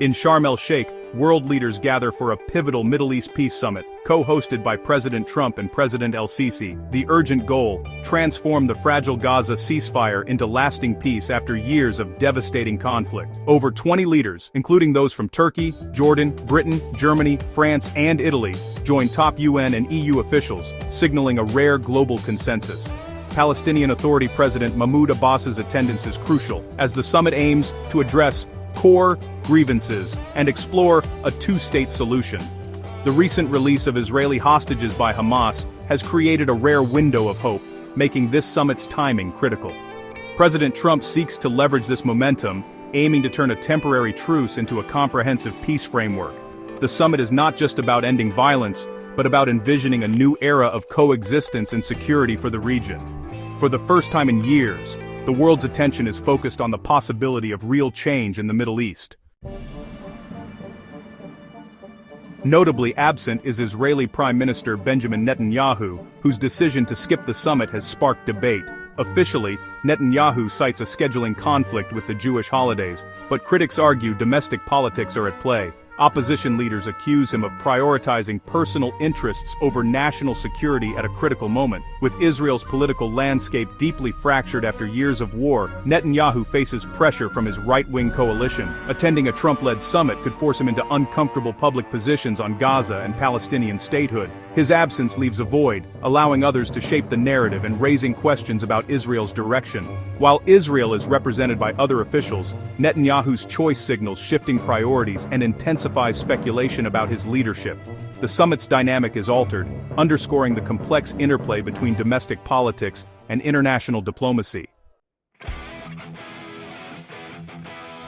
In Sharm el-Sheikh, world leaders gather for a pivotal Middle East peace summit, co-hosted by President Trump and President el-Sisi. The urgent goal: transform the fragile Gaza ceasefire into lasting peace after years of devastating conflict. Over 20 leaders, including those from Turkey, Jordan, Britain, Germany, France, and Italy, join top UN and EU officials, signaling a rare global consensus. Palestinian Authority President Mahmoud Abbas's attendance is crucial, as the summit aims to address core grievances and explore a two-state solution. The recent release of Israeli hostages by Hamas has created a rare window of hope, making this summit's timing critical. President Trump seeks to leverage this momentum, aiming to turn a temporary truce into a comprehensive peace framework. The summit is not just about ending violence, but about envisioning a new era of coexistence and security for the region. For the first time in years, the world's attention is focused on the possibility of real change in the Middle East. Notably absent is Israeli Prime Minister Benjamin Netanyahu, whose decision to skip the summit has sparked debate. Officially, Netanyahu cites a scheduling conflict with the Jewish holidays, but critics argue domestic politics are at play. Opposition leaders accuse him of prioritizing personal interests over national security at a critical moment. With Israel's political landscape deeply fractured after years of war, Netanyahu faces pressure from his right-wing coalition. Attending a Trump-led summit could force him into uncomfortable public positions on Gaza and Palestinian statehood. His absence leaves a void, allowing others to shape the narrative and raising questions about Israel's direction. While Israel is represented by other officials, Netanyahu's choice signals shifting priorities and intensifies speculation about his leadership. The summit's dynamic is altered, underscoring the complex interplay between domestic politics and international diplomacy.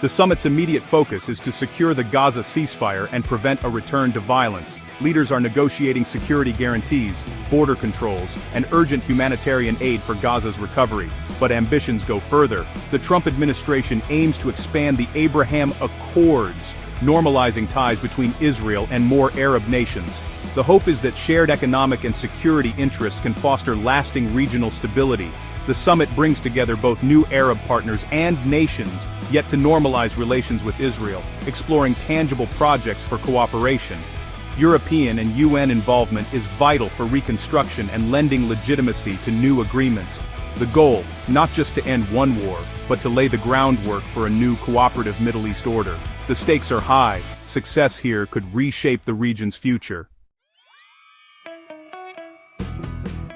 The summit's immediate focus is to secure the Gaza ceasefire and prevent a return to violence. Leaders are negotiating security guarantees, border controls, and urgent humanitarian aid for Gaza's recovery. But ambitions go further. The Trump administration aims to expand the Abraham Accords, normalizing ties between Israel and more Arab nations. The hope is that shared economic and security interests can foster lasting regional stability. The summit brings together both new Arab partners and nations, yet to normalize relations with Israel, exploring tangible projects for cooperation. European and UN involvement is vital for reconstruction and lending legitimacy to new agreements. The goal, not just to end one war, but to lay the groundwork for a new cooperative Middle East order. The stakes are high. Success here could reshape the region's future.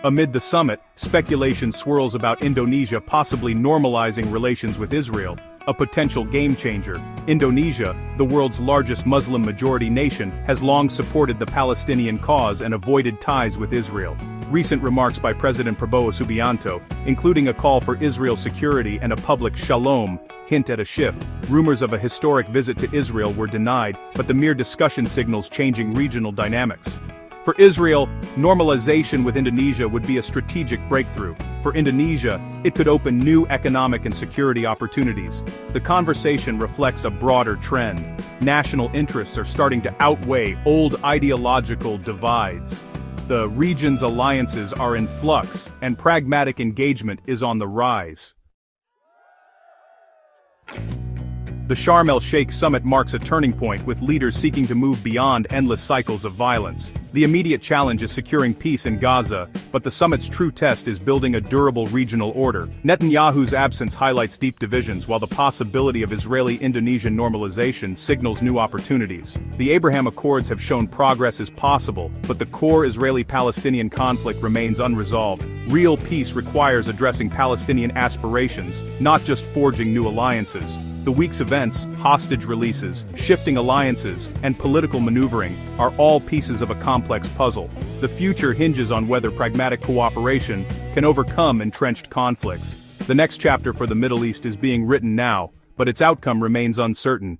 Amid the summit, speculation swirls about Indonesia possibly normalizing relations with Israel, a potential game-changer. Indonesia, the world's largest Muslim-majority nation, has long supported the Palestinian cause and avoided ties with Israel. Recent remarks by President Prabowo Subianto, including a call for Israel's security and a public shalom, hint at a shift. Rumors of a historic visit to Israel were denied, but the mere discussion signals changing regional dynamics. For Israel, normalization with Indonesia would be a strategic breakthrough. For Indonesia, it could open new economic and security opportunities. The conversation reflects a broader trend. National interests are starting to outweigh old ideological divides. The region's alliances are in flux, and pragmatic engagement is on the rise. The Sharm el-Sheikh summit marks a turning point, with leaders seeking to move beyond endless cycles of violence. The immediate challenge is securing peace in Gaza, but the summit's true test is building a durable regional order. Netanyahu's absence highlights deep divisions, while the possibility of Israeli-Indonesian normalization signals new opportunities. The Abraham Accords have shown progress is possible, but the core Israeli-Palestinian conflict remains unresolved. Real peace requires addressing Palestinian aspirations, not just forging new alliances. The week's events, hostage releases, shifting alliances, and political maneuvering are all pieces of a complex puzzle. The future hinges on whether pragmatic cooperation can overcome entrenched conflicts. The next chapter for the Middle East is being written now, but its outcome remains uncertain.